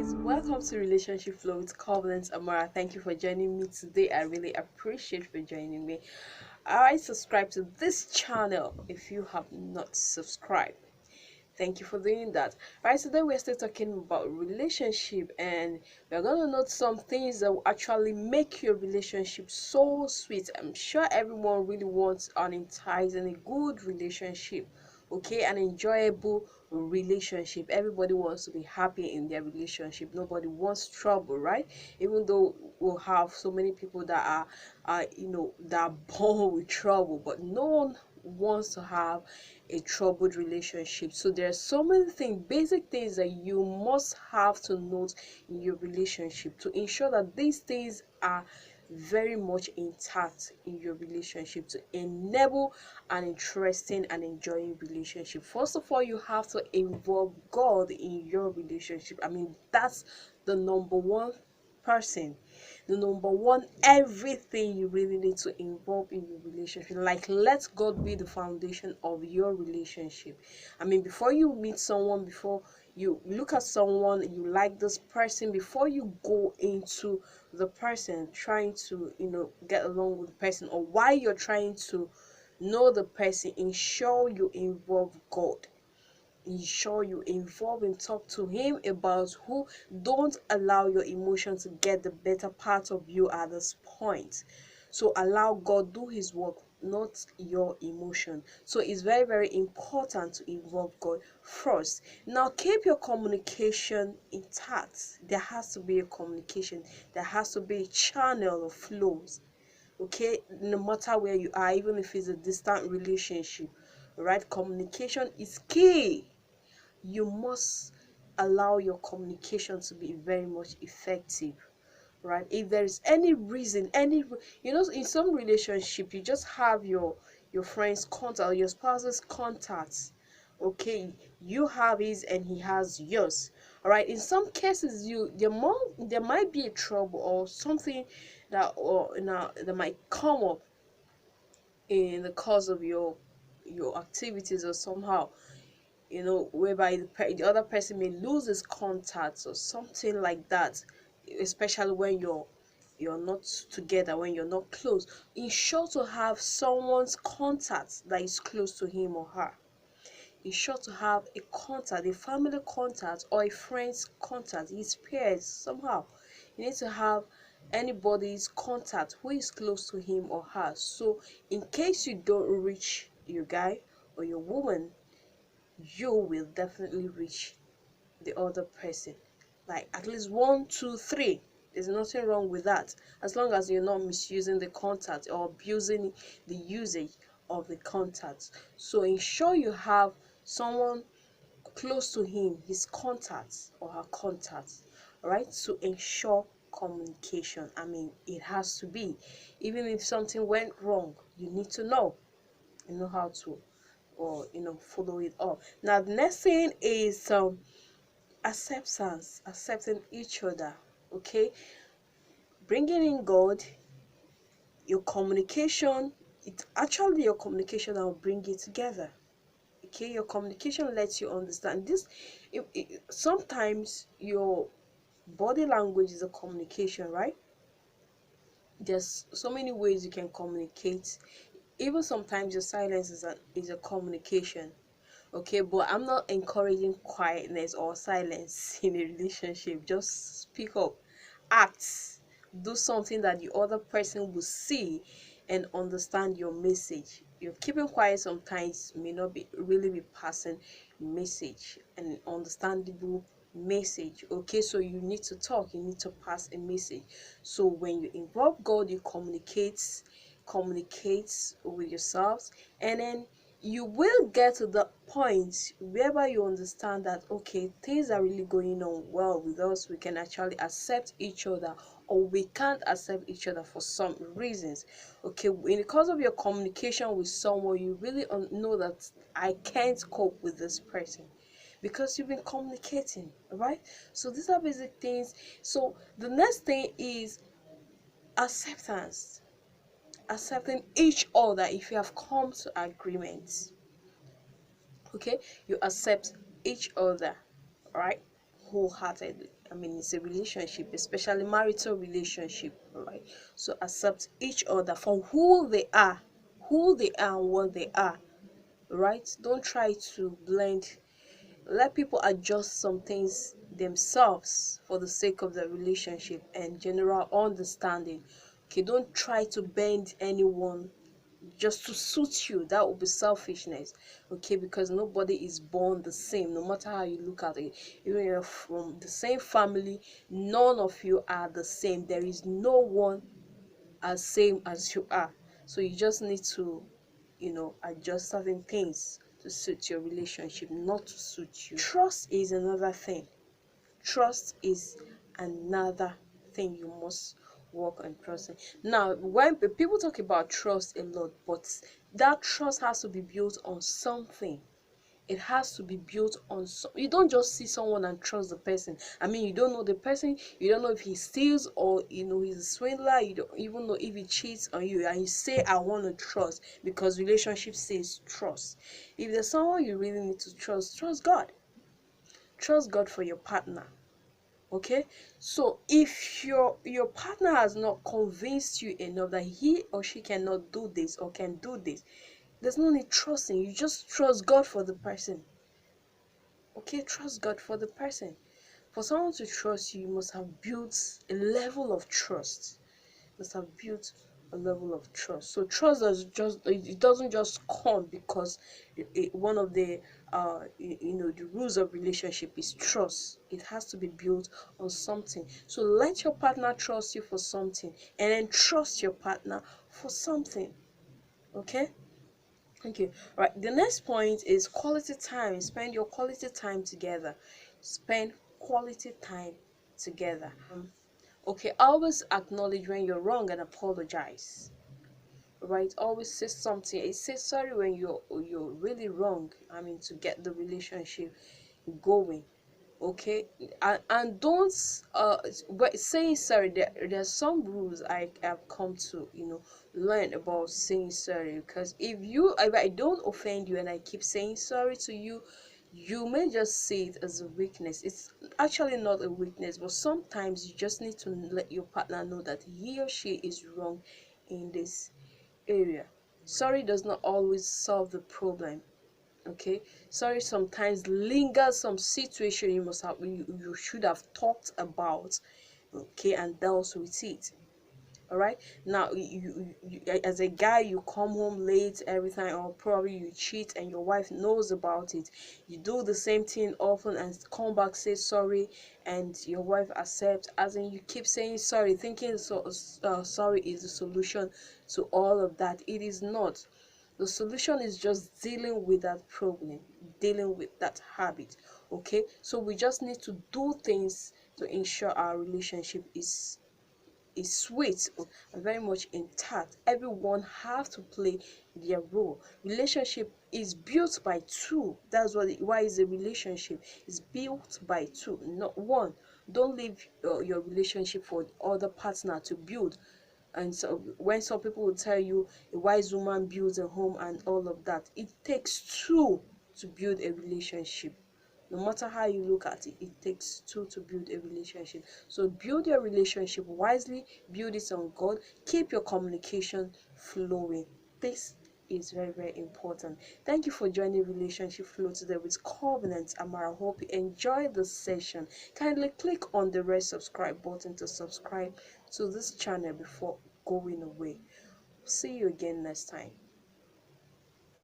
guys, welcome to Relationship Flow with Covenant Amara. Thank you for joining me today. I really appreciate for joining me. Alright, subscribe to this channel if you have not subscribed. Thank you for doing that. Right, today we're still talking about relationship, and we're gonna note some things that will actually make your relationship so sweet. I'm sure everyone really wants an enticing, a good relationship, okay, an enjoyable relationship. Everybody wants to be happy in their relationship. Nobody wants trouble, right? Even though we'll have so many people that are that are born with trouble, but no one wants to have a troubled relationship. So there are so many things, basic things that you must have to note in your relationship to ensure that these things are very much intact in your relationship to enable an interesting and enjoying relationship. First of all, you have to involve God in your relationship. I mean, that's the number one person, the number one everything you really need to involve in your relationship. Like, let God be the foundation of your relationship. I mean, before you meet someone, before you look at someone, you like this person, before you go into the person trying to get along with the person, or while you're trying to know the person, ensure you involve God. Ensure you involve him, talk to him about who. Don't allow your emotion to get the better part of you at this point. So allow God do his work, not your emotion. So it's very, very important to involve God first. Now keep your communication intact. There has to be a communication, there has to be a channel of flows, okay, no matter where you are, even if it's a distant relationship. Right, communication is key. You must allow your communication to be very much effective. Right, if there is any reason, in some relationship you just have your friend's contact or your spouse's contacts, okay, you have his and he has yours. All right, in some cases there might be a trouble or something that might come up in the course of your activities, or somehow, whereby the other person may lose his contacts or something like that, especially when you're not together, when you're not close. Ensure to have someone's contact that is close to him or her. Ensure to have a contact, a family contact or a friend's contact, his peers. Somehow you need to have anybody's contact who is close to him or her, so in case you don't reach your guy or your woman, you will definitely reach the other person. Like at least one, two, three. There's nothing wrong with that, as long as you're not misusing the contact or abusing the usage of the contact. So ensure you have someone close to him, his contacts or her contacts, right? To ensure communication. I mean, it has to be. Even if something went wrong, you need to know. You know how to, or follow it up. Now the next thing is acceptance, accepting each other, okay, bringing in God. Your communication, it actually your communication that will bring it together, okay. Your communication lets you understand this. Sometimes your body language is a communication, right? There's so many ways you can communicate. Even sometimes your silence is a communication, okay. But I'm not encouraging quietness or silence in a relationship. Just speak up, act, do something that the other person will see and understand your message. You're keeping quiet sometimes may not be really be passing message, an understandable message, okay. So you need to talk, you need to pass a message. So when you involve God, you communicate with yourselves, and then you will get to the point whereby you understand that, okay, things are really going on well with us. We can actually accept each other, or we can't accept each other for some reasons, okay. In the course of your communication with someone, you really know that I can't cope with this person because you've been communicating, right? So these are basic things. So the next thing is acceptance, accepting each other. If you have come to agreement, okay, you accept each other, right, wholeheartedly. I mean, it's a relationship, especially marital relationship, right? So accept each other for who they are and what they are, right? Don't try to blend. Let people adjust some things themselves for the sake of the relationship and general understanding. Okay, don't try to bend anyone just to suit you. That would be selfishness. Okay, because nobody is born the same, no matter how you look at it. Even if you're from the same family, none of you are the same. There is no one as same as you are. So you just need to, adjust certain things to suit your relationship, not to suit you. Trust is another thing. Trust is another thing you must work on trusting. Now, when people talk about trust a lot, but that trust has to be built on something. It has to be built on you don't just see someone and trust the person. I mean, you don't know the person, you don't know if he steals or he's a swindler, you don't even know if he cheats on you, and you say I want to trust because relationship says trust. If there's someone you really need to trust God. Trust God for your partner. Okay, so if your partner has not convinced you enough that he or she cannot do this or can do this, there's no need trusting. You just trust God for the person. Okay, trust God for the person. For someone to trust you, you must have built a level of trust. You must have built a level of trust. So trust doesn't just come because one of the the rules of relationship is trust. It has to be built on something. So let your partner trust you for something, and then trust your partner for something. Okay. Okay, right. The next point is quality time. Spend your quality time together. Spend quality time together. Okay, always acknowledge when you're wrong and apologize. Right? Always say something. Say sorry when you're really wrong. I mean, to get the relationship going. Okay, and don't but saying sorry, there's some rules I have come to learn about saying sorry. Because if I don't offend you and I keep saying sorry to you, you may just see it as a weakness. It's actually not a weakness, but sometimes you just need to let your partner know that he or she is wrong in this area. Sorry does not always solve the problem. Okay, sorry sometimes lingers some situation you should have talked about, okay, and dealt with it. All right, now you as a guy, you come home late every time, or probably you cheat and your wife knows about it. You do the same thing often and come back, say sorry, and your wife accepts, as in you keep saying sorry thinking sorry is the solution to all of that. It is not. The solution is just dealing with that problem, dealing with that habit. Okay, so we just need to do things to ensure our relationship is sweet and very much intact. Everyone have to play their role. Relationship is built by two. That's why is a relationship is built by two, not one. Don't leave your relationship for the other partner to build. And so when some people will tell you a wise woman builds a home and all of that, it takes two to build a relationship. No matter how you look at it, it takes two to build a relationship. So build your relationship wisely, build it on God, keep your communication flowing. This is very, very important. Thank you for joining Relationship Flow today with Covenant Amara. Hope you enjoyed this session. Kindly click on the red subscribe button to subscribe to this channel before going away. See you again next time.